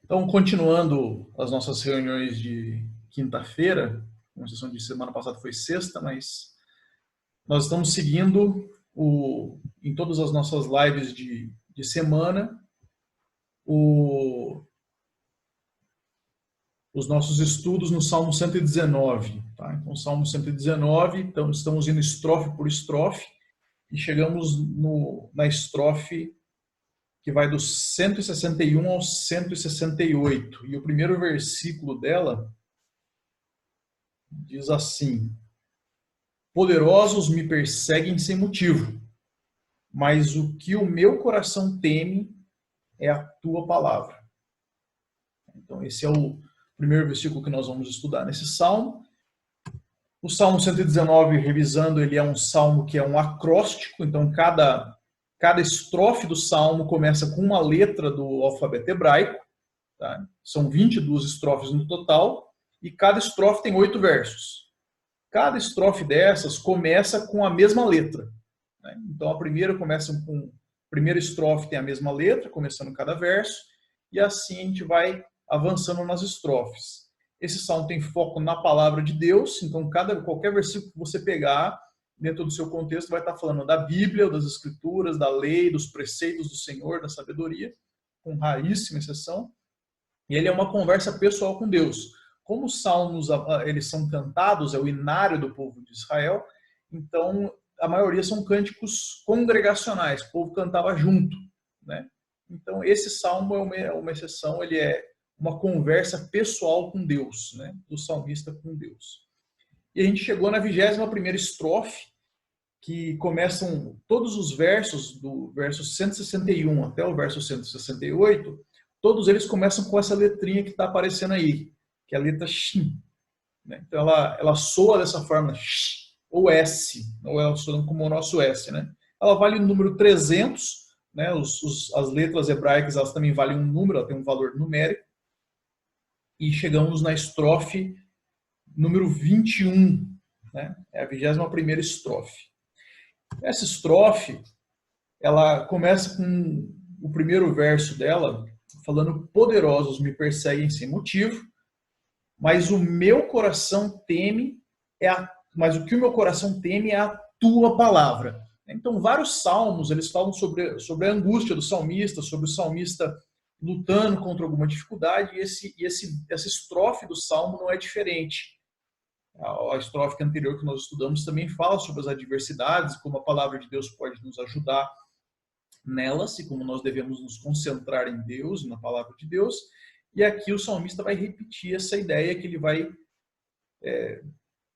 Então, continuando as nossas reuniões de quinta-feira, com exceção de semana passada foi sexta, mas nós estamos seguindo em todas as nossas lives de semana os nossos estudos no Salmo 119. Tá? Então, Salmo 119, então, estamos indo estrofe por estrofe e chegamos na estrofe que vai do 161 ao 168. E o primeiro versículo dela diz assim: Poderosos me perseguem sem motivo, mas o que o meu coração teme é a tua palavra. Então, esse é o primeiro versículo que nós vamos estudar nesse salmo. O Salmo 119, revisando, ele é um salmo que é um acróstico, então cada estrofe do salmo começa com uma letra do alfabeto hebraico. Tá? São 22 estrofes no total, e cada estrofe tem 8 versos. Cada estrofe dessas começa com a mesma letra. Né? Então a primeira primeira estrofe tem a mesma letra, começando cada verso, e assim a gente vai avançando nas estrofes. Esse salmo tem foco na palavra de Deus, então qualquer versículo que você pegar, dentro do seu contexto, vai estar falando da Bíblia, das Escrituras, da lei, dos preceitos do Senhor, da sabedoria, com raríssima exceção. E ele é uma conversa pessoal com Deus. Como os salmos eles são cantados, é o inário do povo de Israel, então a maioria são cânticos congregacionais, o povo cantava junto. Né? Então esse salmo é uma exceção, ele é uma conversa pessoal com Deus, né? Do salmista com Deus. E a gente chegou na 21ª estrofe, que começam todos os versos, do verso 161 até o verso 168, todos eles começam com essa letrinha que está aparecendo aí, que é a letra Shin. Né? Então ela soa dessa forma, Sh, ou S, ou ela soa como o nosso S. Né? Ela vale o número 300, né? As letras hebraicas elas também valem um número, ela tem um valor numérico. E chegamos na estrofe número 21, né? É a 21ª estrofe. Essa estrofe, ela começa com o primeiro verso dela, falando: poderosos me perseguem sem motivo, mas o meu coração teme mas o que o meu coração teme é a tua palavra. Então, vários salmos, eles falam sobre a angústia do salmista, sobre o salmista lutando contra alguma dificuldade, e essa estrofe do salmo não é diferente. A estrofe anterior que nós estudamos também fala sobre as adversidades, como a palavra de Deus pode nos ajudar nelas, e como nós devemos nos concentrar em Deus, na palavra de Deus. E aqui o salmista vai repetir essa ideia que ele vai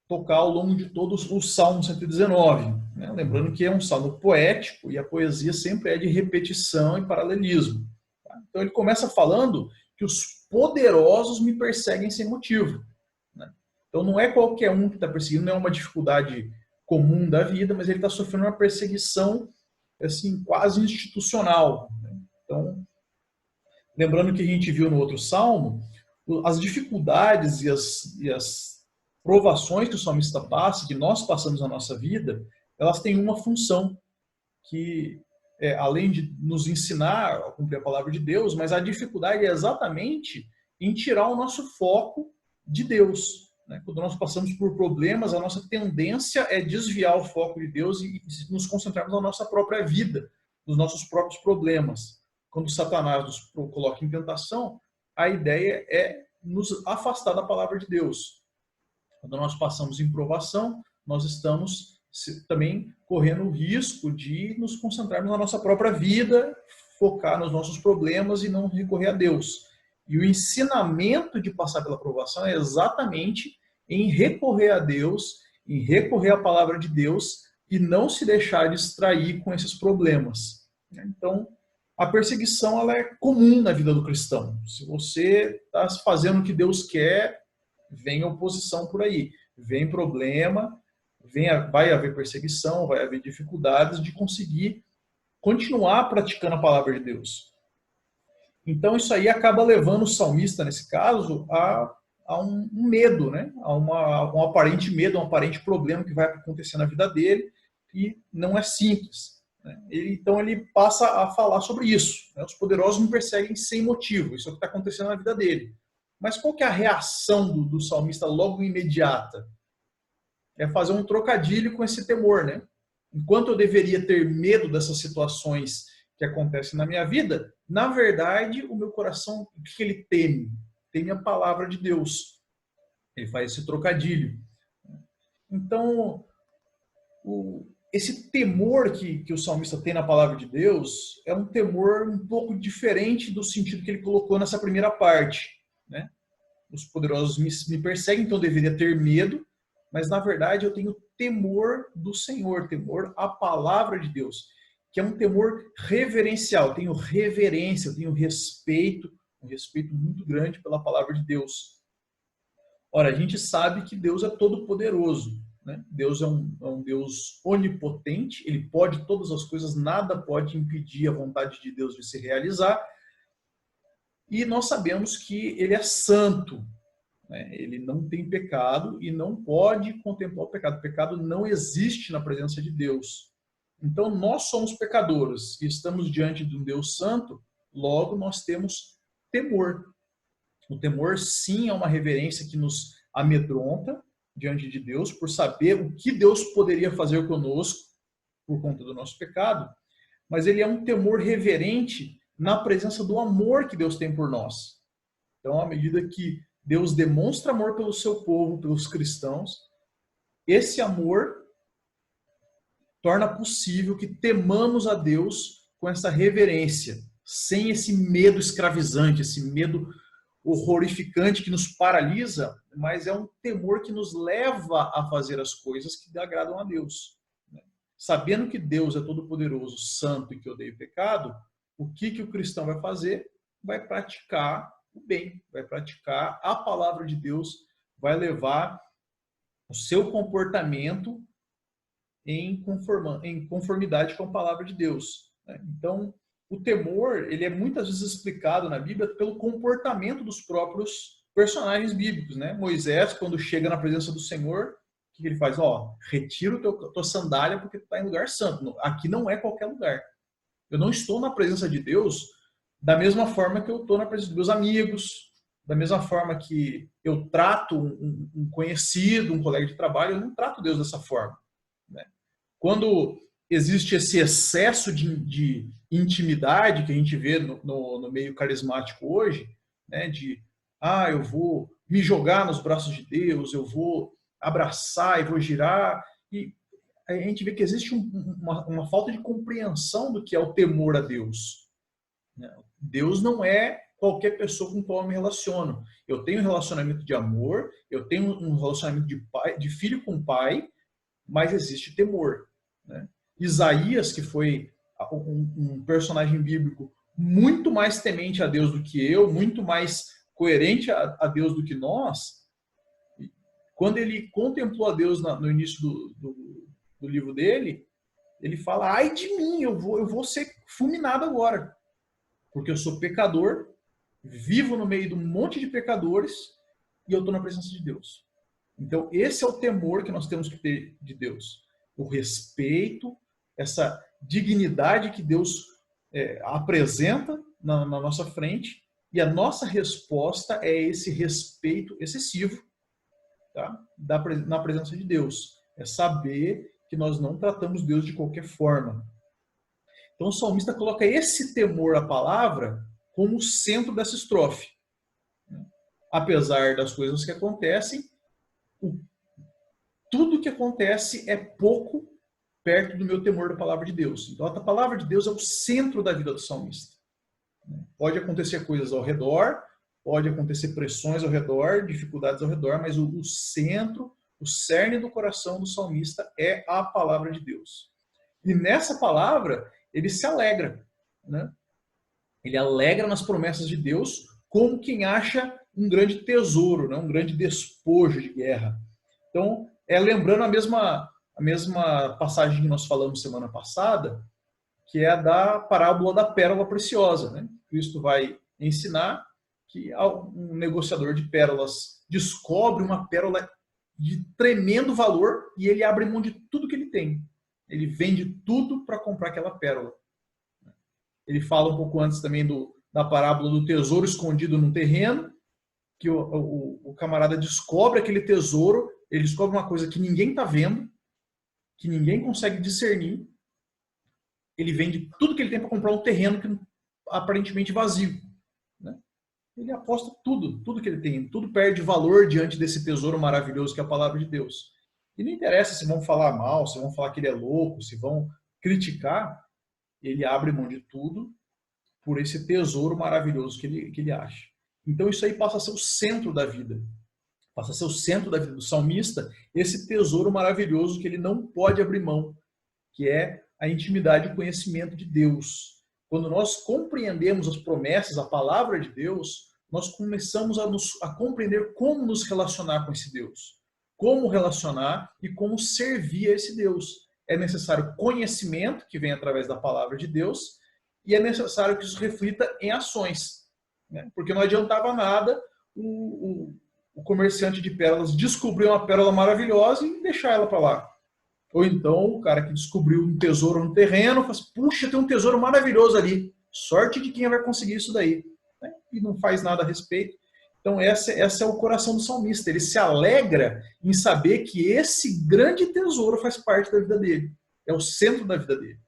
tocar ao longo de todo o Salmo 119. Né? Lembrando que é um salmo poético, e a poesia sempre é de repetição e paralelismo. Tá? Então ele começa falando que os poderosos me perseguem sem motivo. Né? Então não é qualquer um que está perseguindo, não é uma dificuldade comum da vida, mas ele está sofrendo uma perseguição assim, quase institucional. Né? Então, lembrando que a gente viu no outro salmo, as dificuldades e as provações que o salmista passa, que nós passamos na nossa vida, elas têm uma função, que além de nos ensinar a cumprir a palavra de Deus, mas a dificuldade é exatamente em tirar o nosso foco de Deus. Né? Quando nós passamos por problemas, a nossa tendência é desviar o foco de Deus e nos concentrarmos na nossa própria vida, nos nossos próprios problemas. Quando Satanás nos coloca em tentação, a ideia é nos afastar da palavra de Deus. Quando nós passamos em provação, nós estamos também correndo o risco de nos concentrarmos na nossa própria vida, focar nos nossos problemas e não recorrer a Deus. E o ensinamento de passar pela provação é exatamente em recorrer a Deus, em recorrer à palavra de Deus e não se deixar distrair com esses problemas. Então, a perseguição ela é comum na vida do cristão. Se você está fazendo o que Deus quer, vem oposição por aí, vem problema, vai haver perseguição, vai haver dificuldades de conseguir continuar praticando a palavra de Deus. Então isso aí acaba levando o salmista, nesse caso, a um medo, né? A um aparente medo, um aparente problema que vai acontecer na vida dele, e não é simples. Então ele passa a falar sobre isso. Os poderosos me perseguem sem motivo. Isso é o que está acontecendo na vida dele. Mas qual que é a reação do salmista logo imediata? É fazer um trocadilho com esse temor, né? Enquanto eu deveria ter medo dessas situações que acontecem na minha vida, na verdade, o meu coração, o que ele teme? Teme a palavra de Deus. Ele faz esse trocadilho. Então, esse temor que o salmista tem na palavra de Deus é um temor um pouco diferente do sentido que ele colocou nessa primeira parte, né? Os poderosos me perseguem, então eu deveria ter medo, mas na verdade eu tenho temor do Senhor, temor à palavra de Deus, que é um temor reverencial. Eu tenho reverência, eu tenho respeito, um respeito muito grande pela palavra de Deus. Ora, a gente sabe que Deus é todo-poderoso, né? Deus é um Deus onipotente, ele pode todas as coisas, nada pode impedir a vontade de Deus de se realizar. E nós sabemos que ele é santo, né? Ele não tem pecado e não pode contemplar o pecado. O pecado não existe na presença de Deus. Então, nós somos pecadores e estamos diante de um Deus santo, logo nós temos temor. O temor, sim, é uma reverência que nos amedronta diante de Deus, por saber o que Deus poderia fazer conosco por conta do nosso pecado, mas ele é um temor reverente na presença do amor que Deus tem por nós. Então, à medida que Deus demonstra amor pelo seu povo, pelos cristãos, esse amor torna possível que temamos a Deus com essa reverência, sem esse medo escravizante, esse medo horrorificante que nos paralisa, mas é um temor que nos leva a fazer as coisas que agradam a Deus. Sabendo que Deus é todo-poderoso, santo e que odeia o pecado, o que o cristão vai fazer? Vai praticar o bem, vai praticar a palavra de Deus, vai levar o seu comportamento em conformidade com a palavra de Deus. Então, o temor, ele é muitas vezes explicado na Bíblia pelo comportamento dos próprios personagens bíblicos, né? Moisés, quando chega na presença do Senhor, o que ele faz? Retira a tua sandália porque tu está em lugar santo. Aqui não é qualquer lugar. Eu não estou na presença de Deus da mesma forma que eu estou na presença dos meus amigos, da mesma forma que eu trato um conhecido, um colega de trabalho, eu não trato Deus dessa forma, né? Quando existe esse excesso de intimidade que a gente vê no meio carismático hoje, né, eu vou me jogar nos braços de Deus, eu vou abraçar e vou girar, e a gente vê que existe uma falta de compreensão do que é o temor a Deus. Deus não é qualquer pessoa com qual eu me relaciono. Eu tenho um relacionamento de amor, eu tenho um relacionamento de filho com pai, mas existe temor, né? Isaías, que foi um personagem bíblico muito mais temente a Deus do que eu, muito mais coerente a Deus do que nós, quando ele contemplou a Deus no início do livro dele, ele fala: ai de mim, eu vou ser fulminado agora, porque eu sou pecador, vivo no meio de um monte de pecadores e eu estou na presença de Deus. Então, esse é o temor que nós temos que ter de Deus. O respeito, essa dignidade que Deus apresenta na nossa frente, e a nossa resposta é esse respeito excessivo, tá? Na presença de Deus. É saber que nós não tratamos Deus de qualquer forma. Então, o salmista coloca esse temor à palavra como o centro dessa estrofe. Apesar das coisas que acontecem, tudo que acontece é pouco perto do meu temor da palavra de Deus. Então, a palavra de Deus é o centro da vida do salmista. Pode acontecer coisas ao redor, pode acontecer pressões ao redor, dificuldades ao redor, mas o centro, o cerne do coração do salmista é a palavra de Deus. E nessa palavra, ele se alegra, né? Ele alegra nas promessas de Deus como quem acha um grande tesouro, né? Um grande despojo de guerra. Então, lembrando a mesma passagem que nós falamos semana passada, que é a da parábola da pérola preciosa, né? Cristo vai ensinar que um negociador de pérolas descobre uma pérola de tremendo valor e ele abre mão de tudo que ele tem. Ele vende tudo para comprar aquela pérola. Ele fala um pouco antes também da parábola do tesouro escondido num terreno, que o camarada descobre aquele tesouro, ele descobre uma coisa que ninguém está vendo, que ninguém consegue discernir. Ele vende tudo que ele tem para comprar um terreno que aparentemente vazio. Né? Ele aposta tudo que ele tem, tudo perde valor diante desse tesouro maravilhoso que é a palavra de Deus. E não interessa se vão falar mal, se vão falar que ele é louco, se vão criticar, ele abre mão de tudo por esse tesouro maravilhoso que ele acha. Então isso aí passa a ser o centro da vida. Passa a ser o centro da vida do salmista, esse tesouro maravilhoso que ele não pode abrir mão, que é a intimidade e o conhecimento de Deus. Quando nós compreendemos as promessas, a palavra de Deus, nós começamos a compreender como nos relacionar com esse Deus. Como relacionar e como servir a esse Deus. É necessário conhecimento, que vem através da palavra de Deus, e é necessário que isso reflita em ações. Né? Porque não adiantava nada o comerciante de pérolas descobrir uma pérola maravilhosa e deixar ela para lá. Ou então o cara que descobriu um tesouro no terreno, fala assim, puxa, tem um tesouro maravilhoso ali. Sorte de quem vai conseguir isso daí. Né? E não faz nada a respeito. Então esse é o coração do salmista. Ele se alegra em saber que esse grande tesouro faz parte da vida dele. É o centro da vida dele.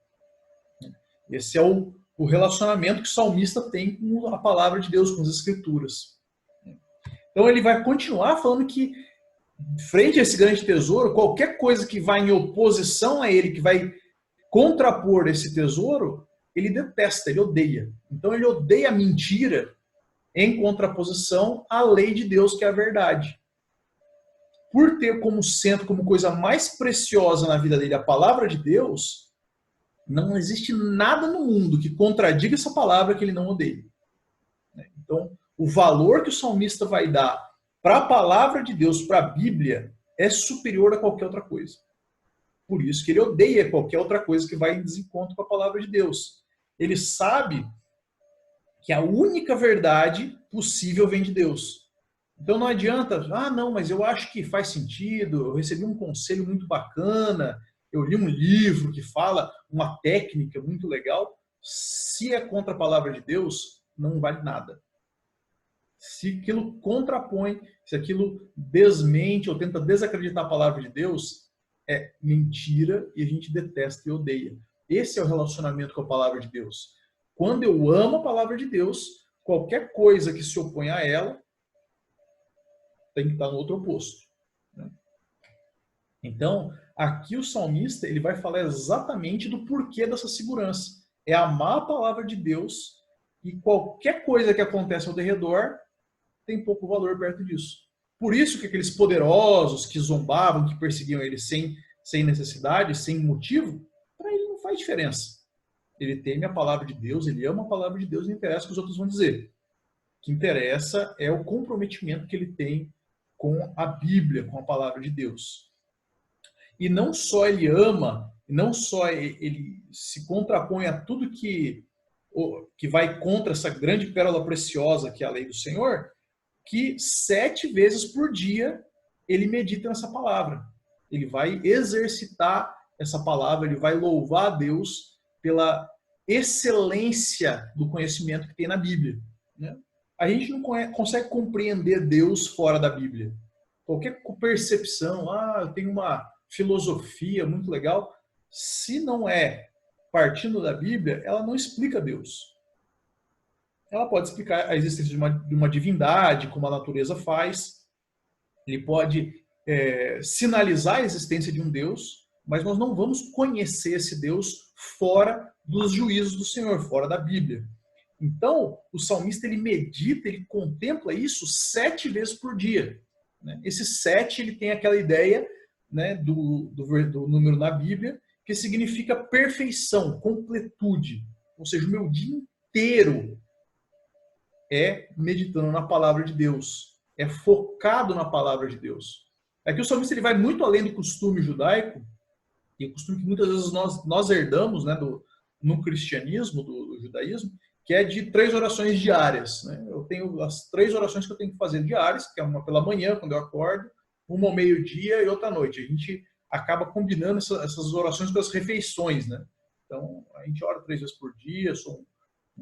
Esse é o relacionamento que o salmista tem com a palavra de Deus, com as escrituras. Então ele vai continuar falando que, frente a esse grande tesouro, qualquer coisa que vai em oposição a ele, que vai contrapor esse tesouro, ele detesta, ele odeia. Então ele odeia a mentira em contraposição à lei de Deus, que é a verdade. Por ter como centro, como coisa mais preciosa na vida dele, a palavra de Deus, não existe nada no mundo que contradiga essa palavra que ele não odeia. Então, o valor que o salmista vai dar para a palavra de Deus, para a Bíblia, é superior a qualquer outra coisa. Por isso que ele odeia qualquer outra coisa que vai em desencontro com a palavra de Deus. Ele sabe que a única verdade possível vem de Deus. Então não adianta, não, mas eu acho que faz sentido, eu recebi um conselho muito bacana, eu li um livro que fala uma técnica muito legal. Se é contra a palavra de Deus, não vale nada. Se aquilo contrapõe, se aquilo desmente ou tenta desacreditar a palavra de Deus, é mentira e a gente detesta e odeia. Esse é o relacionamento com a palavra de Deus. Quando eu amo a palavra de Deus, qualquer coisa que se opõe a ela tem que estar no outro oposto. Então, aqui o salmista ele vai falar exatamente do porquê dessa segurança. É amar a palavra de Deus e qualquer coisa que acontece ao derredor tem pouco valor perto disso. Por isso que aqueles poderosos que zombavam, que perseguiam ele sem necessidade, sem motivo, para ele não faz diferença. Ele teme a palavra de Deus, ele ama a palavra de Deus, não interessa o que os outros vão dizer. O que interessa é o comprometimento que ele tem com a Bíblia, com a palavra de Deus. E não só ele ama, não só ele se contrapõe a tudo que vai contra essa grande pérola preciosa que é a lei do Senhor, que 7 vezes por dia ele medita nessa palavra. Ele vai exercitar essa palavra, ele vai louvar a Deus pela excelência do conhecimento que tem na Bíblia. Né? A gente não consegue compreender Deus fora da Bíblia. Qualquer percepção, eu tenho uma filosofia muito legal, se não é partindo da Bíblia, ela não explica Deus. Ela pode explicar a existência de uma divindade, como a natureza faz. Ele pode sinalizar a existência de um Deus, mas nós não vamos conhecer esse Deus fora dos juízos do Senhor, fora da Bíblia. Então, o salmista ele medita, ele contempla isso 7 vezes por dia. Né? Esse 7 ele tem aquela ideia, né, do número na Bíblia, que significa perfeição, completude. Ou seja, o meu dia inteiro é meditando na palavra de Deus, é focado na palavra de Deus. Aqui o salmista ele vai muito além do costume judaico, e o costume que muitas vezes nós herdamos, né, no cristianismo, do judaísmo, que é de 3 orações diárias. Né? Eu tenho as 3 orações que eu tenho que fazer diárias, que é uma pela manhã, quando eu acordo, uma ao meio-dia e outra à noite. A gente acaba combinando essas orações com as refeições, né? Então, a gente ora 3 vezes por dia,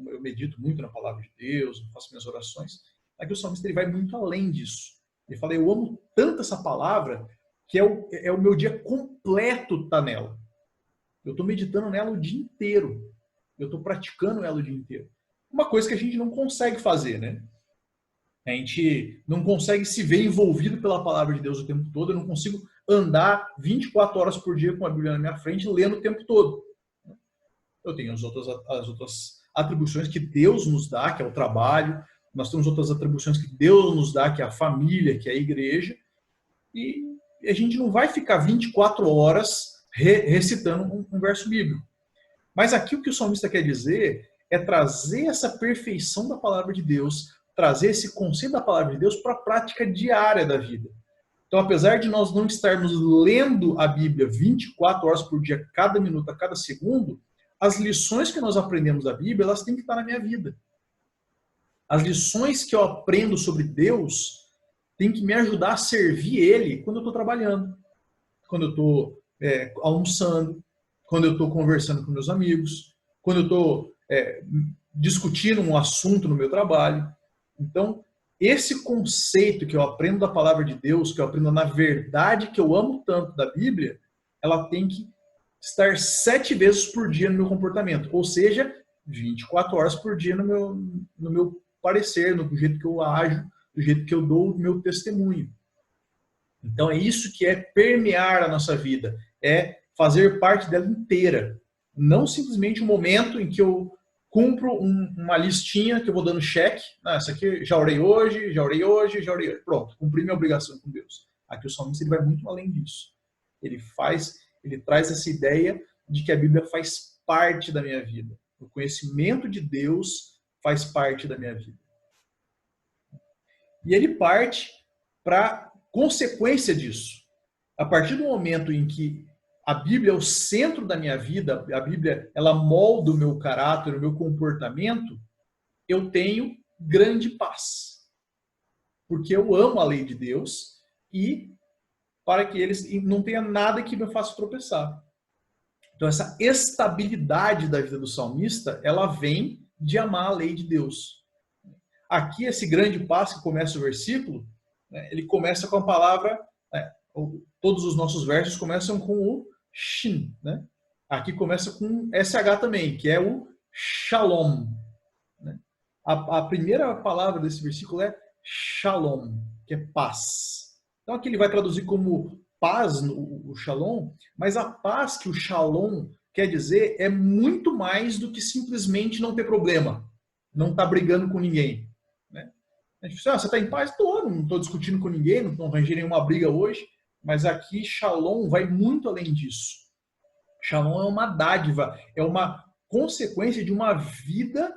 eu medito muito na palavra de Deus, faço minhas orações. Aqui o salmista ele vai muito além disso. Ele fala, eu amo tanto essa palavra que é o meu dia completo tá nela. Eu estou meditando nela o dia inteiro. Eu estou praticando ela o dia inteiro. Uma coisa que a gente não consegue fazer, né? A gente não consegue se ver envolvido pela palavra de Deus o tempo todo. Eu não consigo andar 24 horas por dia com a Bíblia na minha frente, lendo o tempo todo. Eu tenho as outras atribuições que Deus nos dá, que é o trabalho. Nós temos outras atribuições que Deus nos dá, que é a família, que é a igreja. E a gente não vai ficar 24 horas recitando um verso bíblico. Mas aqui o que o salmista quer dizer é trazer essa perfeição da palavra de Deus, trazer esse conceito da palavra de Deus para a prática diária da vida. Então, apesar de nós não estarmos lendo a Bíblia 24 horas por dia, cada minuto, a cada segundo, as lições que nós aprendemos da Bíblia, elas têm que estar na minha vida. As lições que eu aprendo sobre Deus têm que me ajudar a servir Ele quando eu estou trabalhando, quando eu estou almoçando, quando eu estou conversando com meus amigos, quando eu estou discutindo um assunto no meu trabalho. Então, esse conceito que eu aprendo da palavra de Deus, que eu aprendo na verdade que eu amo tanto da Bíblia, ela tem que estar 7 vezes por dia no meu comportamento. Ou seja, 24 horas por dia no meu parecer, no jeito que eu ajo, do jeito que eu dou o meu testemunho. Então é isso que é permear a nossa vida, é fazer parte dela inteira. Não simplesmente um momento em que eu cumpro uma listinha que eu vou dando cheque. Essa aqui já orei hoje, já orei hoje, já orei hoje. Pronto, cumpri minha obrigação com Deus. Aqui o salmista ele vai muito além disso. Ele traz essa ideia de que a Bíblia faz parte da minha vida. O conhecimento de Deus faz parte da minha vida. E ele parte para consequência disso. A partir do momento em que a Bíblia é o centro da minha vida, a Bíblia ela molda o meu caráter, o meu comportamento, eu tenho grande paz. Porque eu amo a lei de Deus e para que eles não tenha nada que me faça tropeçar. Então essa estabilidade da vida do salmista, ela vem de amar a lei de Deus. Aqui esse grande paz que começa o versículo, ele começa com a palavra, todos os nossos versos começam com o shin, né? Aqui começa com SH também, que é o shalom. Né? A primeira palavra desse versículo é shalom, que é paz. Então aqui ele vai traduzir como paz, o shalom, mas a paz que o shalom quer dizer é muito mais do que simplesmente não ter problema, não estar brigando com ninguém. Né? A gente fala, você está em paz? Não estou discutindo com ninguém, não arranjei nenhuma briga hoje, mas aqui shalom vai muito além disso. Shalom é uma dádiva, é uma consequência de uma vida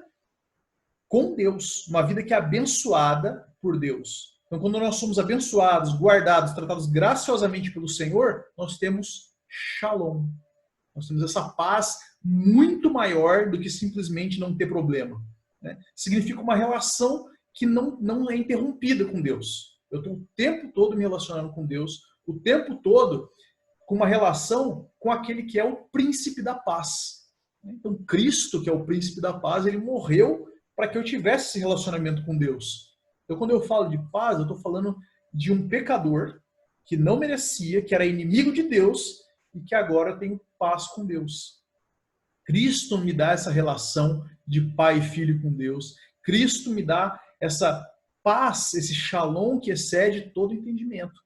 com Deus, uma vida que é abençoada por Deus. Então, quando nós somos abençoados, guardados, tratados graciosamente pelo Senhor, nós temos shalom. Nós temos essa paz muito maior do que simplesmente não ter problema. Né? Significa uma relação que não é interrompida com Deus. Eu estou o tempo todo me relacionando com Deus, o tempo todo com uma relação com aquele que é o príncipe da paz. Então, Cristo, que é o príncipe da paz, ele morreu para que eu tivesse esse relacionamento com Deus. Então, quando eu falo de paz, eu estou falando de um pecador que não merecia, que era inimigo de Deus e que agora tem paz com Deus. Cristo me dá essa relação de pai e filho com Deus. Cristo me dá essa paz, esse shalom que excede todo entendimento.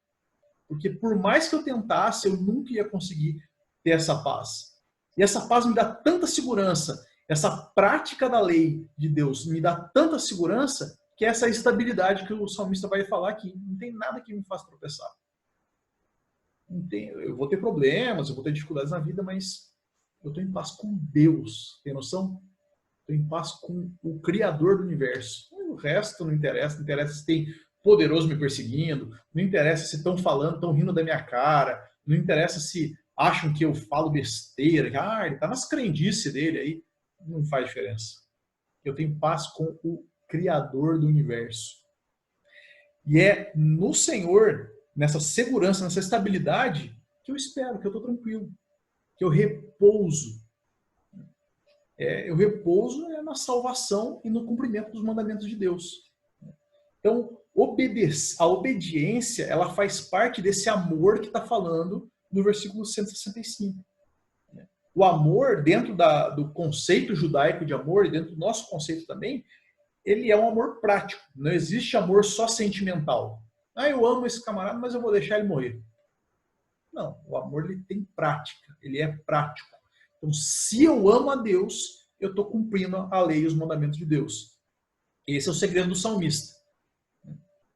Porque por mais que eu tentasse, eu nunca ia conseguir ter essa paz. E essa paz me dá tanta segurança, essa prática da lei de Deus me dá tanta segurança, que é essa estabilidade que o salmista vai falar aqui. Não tem nada que me faça tropeçar. Eu vou ter problemas, eu vou ter dificuldades na vida, mas eu estou em paz com Deus. Tem noção? Estou em paz com o Criador do universo. O resto não interessa. Não interessa se tem poderoso me perseguindo, não interessa se estão falando, estão rindo da minha cara, não interessa se acham que eu falo besteira, que ele está nas crendices dele aí. Não faz diferença. Eu tenho paz com o Criador do universo. E é no Senhor, nessa segurança, nessa estabilidade, que eu espero, que eu estou tranquilo, que eu repouso. Eu repouso na salvação e no cumprimento dos mandamentos de Deus. Então, a obediência, ela faz parte desse amor que está falando no versículo 165. O amor, dentro do conceito judaico de amor, e dentro do nosso conceito também, ele é um amor prático. Não existe amor só sentimental. Eu amo esse camarada, mas eu vou deixar ele morrer. Não, o amor ele tem prática, ele é prático. Então, se eu amo a Deus, eu estou cumprindo a lei e os mandamentos de Deus. Esse é o segredo do salmista.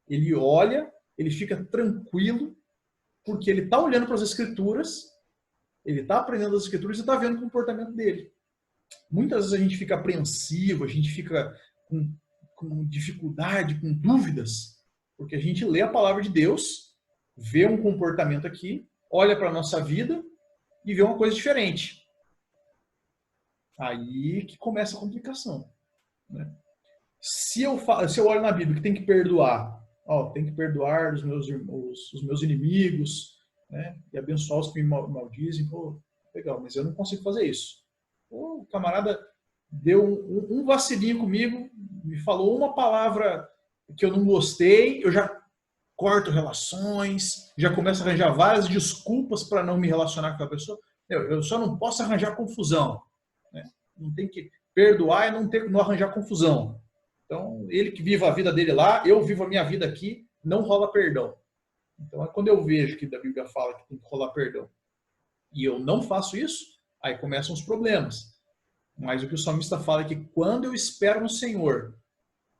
Ele olha, ele fica tranquilo, porque ele está olhando para as Escrituras, ele está aprendendo as Escrituras e está vendo o comportamento dele. Muitas vezes a gente fica apreensivo, a gente fica com dificuldade, com dúvidas, porque a gente lê a palavra de Deus, vê um comportamento aqui, olha para a nossa vida e vê uma coisa diferente. Aí que começa a complicação. Né? Se eu olho na Bíblia que tem que perdoar, tem que perdoar os meus inimigos, né? E abençoar os que me maldizem, legal, mas eu não consigo fazer isso. O camarada deu um vacilinho comigo, me falou uma palavra que eu não gostei, eu já corto relações, já começo a arranjar várias desculpas para não me relacionar com a pessoa. Eu só não posso arranjar confusão. Né? Não tem que perdoar e não arranjar confusão. Então, ele que vive a vida dele lá, eu vivo a minha vida aqui, não rola perdão. Então, quando eu vejo que a Bíblia fala que tem que rolar perdão e eu não faço isso, aí começam os problemas. Mas o que o salmista fala é que quando eu espero no Senhor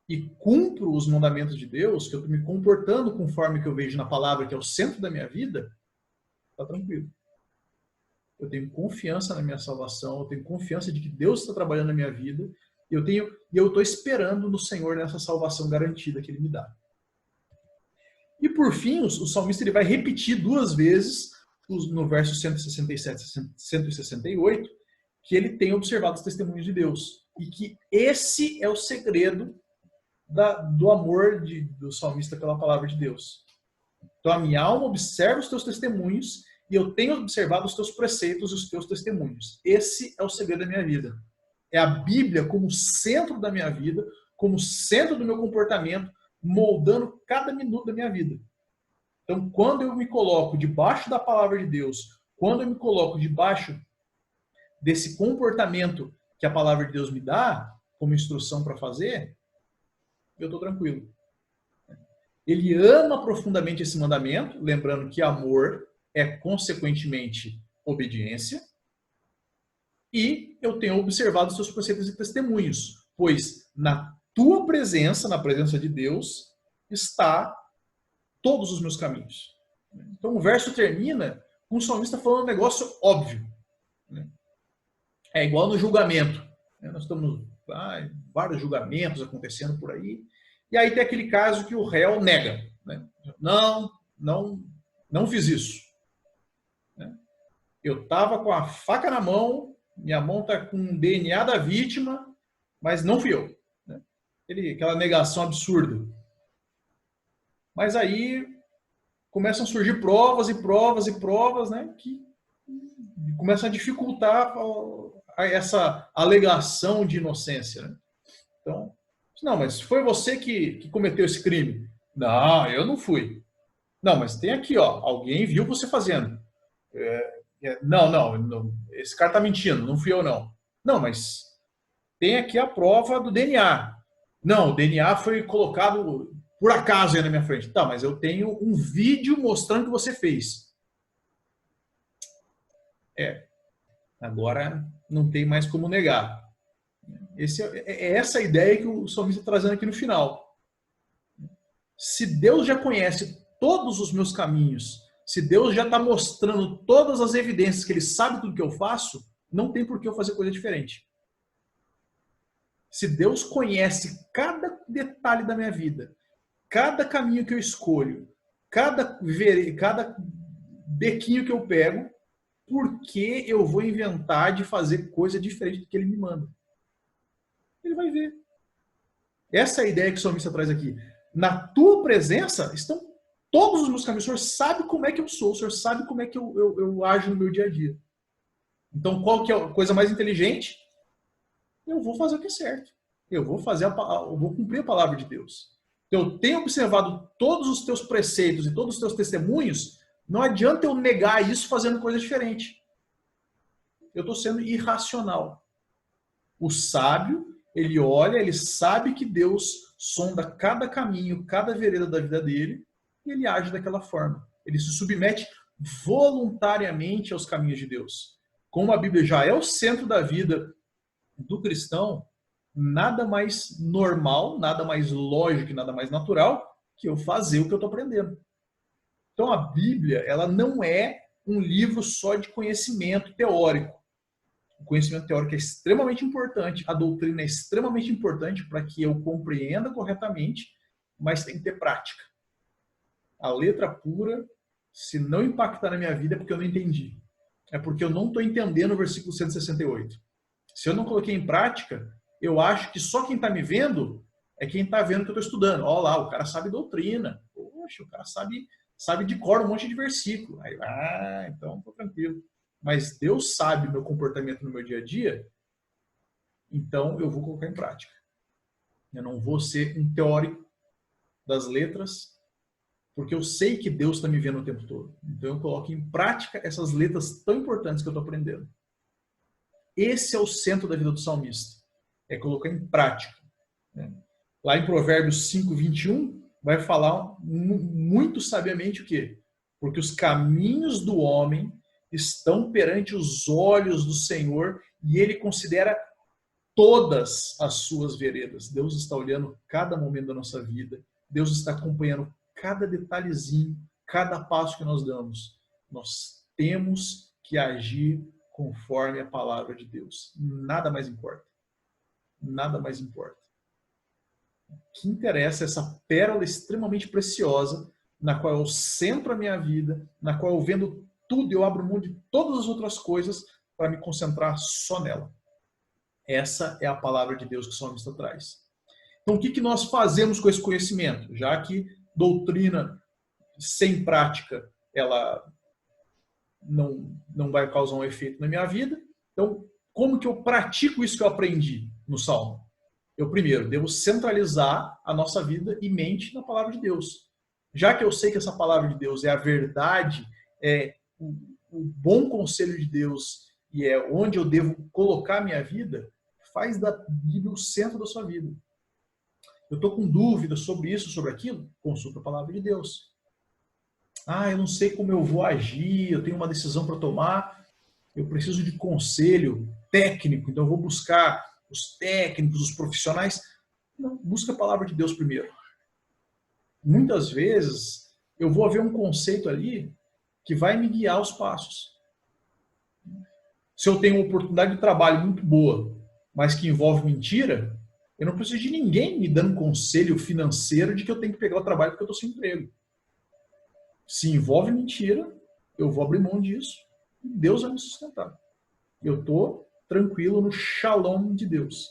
e cumpro os mandamentos de Deus, que eu estou me comportando conforme que eu vejo na palavra, que é o centro da minha vida, está tranquilo. Eu tenho confiança na minha salvação, eu tenho confiança de que Deus está trabalhando na minha vida, e eu estou esperando no Senhor nessa salvação garantida que Ele me dá. E por fim, o salmista ele vai repetir 2 vezes, no verso 167 e 168, que ele tem observado os testemunhos de Deus. E que esse é o segredo do amor do salmista pela palavra de Deus. Então a minha alma observa os teus testemunhos e eu tenho observado os teus preceitos e os teus testemunhos. Esse é o segredo da minha vida. É a Bíblia como centro da minha vida, como centro do meu comportamento, moldando cada minuto da minha vida. Então, quando eu me coloco debaixo da palavra de Deus, quando eu me coloco debaixo desse comportamento que a palavra de Deus me dá, como instrução para fazer, eu estou tranquilo. Ele ama profundamente esse mandamento, lembrando que amor é, consequentemente, obediência. E eu tenho observado os seus preceitos e testemunhos, pois na tua presença, na presença de Deus, está todos os meus caminhos. Então o verso termina com o salmista falando um negócio óbvio. É igual no julgamento. Nós estamos vários julgamentos acontecendo por aí. E aí tem aquele caso que o réu nega. Não fiz isso. Eu estava com a faca na mão, minha mão está com o DNA da vítima, mas não fui eu. Aquela negação absurda. Mas aí começam a surgir provas e provas e provas, né, que começam a dificultar essa alegação de inocência. Né? Então, não, mas foi você que cometeu esse crime. Não, eu não fui. Não, mas tem aqui, alguém viu você fazendo. Não, esse cara está mentindo, não fui eu não. Não, mas tem aqui a prova do DNA. Não, o DNA foi colocado por acaso aí na minha frente. Tá, mas eu tenho um vídeo mostrando que você fez. Agora não tem mais como negar. É essa a ideia que o salmista está trazendo aqui no final. Se Deus já conhece todos os meus caminhos, se Deus já está mostrando todas as evidências que Ele sabe tudo que eu faço, não tem por que eu fazer coisa diferente. Se Deus conhece cada detalhe da minha vida, cada caminho que eu escolho, cada bequinho que eu pego, por que eu vou inventar de fazer coisa diferente do que Ele me manda? Ele vai ver. Essa é a ideia que o salmista traz aqui. Na tua presença estão todos os meus caminhos. O Senhor sabe como é que eu sou, o Senhor sabe como é que eu ajo no meu dia a dia. Então, qual que é a coisa mais inteligente? Eu vou fazer o que é certo. Eu vou cumprir a palavra de Deus. Eu tenho observado todos os teus preceitos e todos os teus testemunhos, não adianta eu negar isso fazendo coisa diferente. Eu estou sendo irracional. O sábio, ele olha, ele sabe que Deus sonda cada caminho, cada vereda da vida dele, e ele age daquela forma. Ele se submete voluntariamente aos caminhos de Deus. Como a Bíblia já é o centro da vida do cristão, nada mais normal, nada mais lógico, nada mais natural que eu fazer o que eu estou aprendendo. Então a Bíblia, ela não é um livro só de conhecimento teórico. O conhecimento teórico é extremamente importante, a doutrina é extremamente importante para que eu compreenda corretamente, mas tem que ter prática. A letra pura, se não impactar na minha vida, é porque eu não entendi. É porque eu não estou entendendo o versículo 168. Se eu não coloquei em prática, eu acho que só quem está me vendo é quem está vendo que eu estou estudando. Olha lá, o cara sabe doutrina. Poxa, o cara sabe de cor um monte de versículo. Aí, então estou tranquilo. Mas Deus sabe o meu comportamento no meu dia a dia, então eu vou colocar em prática. Eu não vou ser um teórico das letras, porque eu sei que Deus está me vendo o tempo todo. Então eu coloco em prática essas letras tão importantes que eu estou aprendendo. Esse é o centro da vida do salmista. É colocar em prática. Lá em Provérbios 5:21, vai falar muito sabiamente o quê? Porque os caminhos do homem estão perante os olhos do Senhor e ele considera todas as suas veredas. Deus está olhando cada momento da nossa vida. Deus está acompanhando cada detalhezinho, cada passo que nós damos. Nós temos que agir conforme a palavra de Deus. Nada mais importa. Nada mais importa. O que interessa é essa pérola extremamente preciosa, na qual eu centro a minha vida, na qual eu vendo tudo, eu abro mão de todas as outras coisas para me concentrar só nela. Essa é a palavra de Deus que o salmista traz. Então, o que nós fazemos com esse conhecimento? Já que doutrina sem prática, ela não vai causar um efeito na minha vida. Então, como que eu pratico isso que eu aprendi no Salmo? Eu, primeiro, devo centralizar a nossa vida e mente na palavra de Deus. Já que eu sei que essa palavra de Deus é a verdade, é o bom conselho de Deus e é onde eu devo colocar a minha vida, faz da Bíblia o centro da sua vida. Eu estou com dúvida sobre isso, sobre aquilo? Consulta a palavra de Deus. Eu não sei como eu vou agir, eu tenho uma decisão para tomar, eu preciso de conselho técnico, então eu vou buscar os técnicos, os profissionais. Não, busca a palavra de Deus primeiro. Muitas vezes eu vou ver um conceito ali que vai me guiar os passos. Se eu tenho uma oportunidade de trabalho muito boa, mas que envolve mentira, eu não preciso de ninguém me dando conselho financeiro de que eu tenho que pegar o trabalho porque eu estou sem emprego. Se envolve mentira, eu vou abrir mão disso e Deus vai me sustentar. Eu estou tranquilo no shalom de Deus,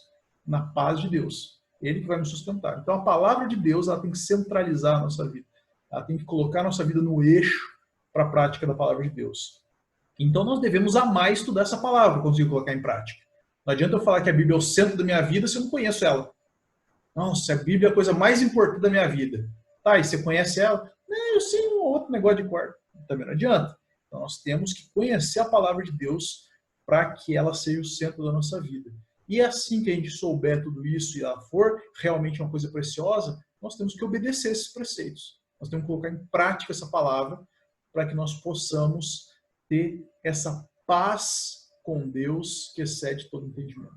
na paz de Deus. Ele que vai me sustentar. Então a palavra de Deus, ela tem que centralizar a nossa vida. Ela tem que colocar a nossa vida no eixo para a prática da palavra de Deus. Então nós devemos amar estudar essa palavra para conseguir colocar em prática. Não adianta eu falar que a Bíblia é o centro da minha vida se eu não conheço ela. Nossa, a Bíblia é a coisa mais importante da minha vida. Tá, e você conhece ela? Não, eu sei um outro negócio de quarto. Também não adianta. Então nós temos que conhecer a palavra de Deus para que ela seja o centro da nossa vida. E assim que a gente souber tudo isso e ela for realmente uma coisa preciosa, nós temos que obedecer esses preceitos. Nós temos que colocar em prática essa palavra para que nós possamos ter essa paz com Deus que excede todo entendimento.